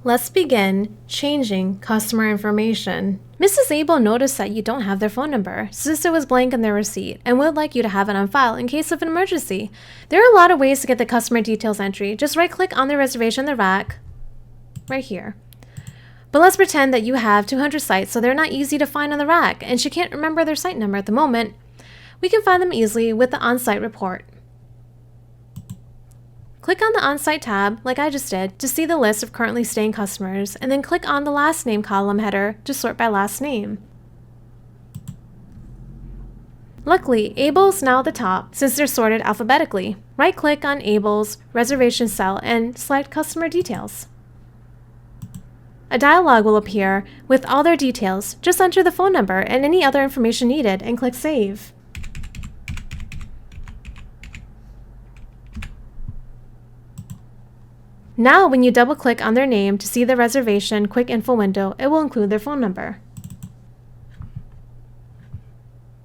Let's begin changing customer information. Mrs. Abel noticed that you don't have their phone number, since it was blank in their receipt, and would like you to have it on file in case of an emergency. There are a lot of ways to get the customer details entry. Just right-click on the reservation in the rack, right here. But let's pretend that you have 200 sites, so they're not easy to find on the rack, and she can't remember their site number at the moment. We can find them easily with the on-site report. Click on the On-Site tab, like I just did, to see the list of currently staying customers, and then click on the Last Name column header to sort by last name. Luckily, Abel's now at the top since they're sorted alphabetically. Right-click on Abel's reservation cell and select Customer Details. A dialog will appear with all their details. Just enter the phone number and any other information needed and click Save. Now, when you double-click on their name to see the reservation quick info window, it will include their phone number.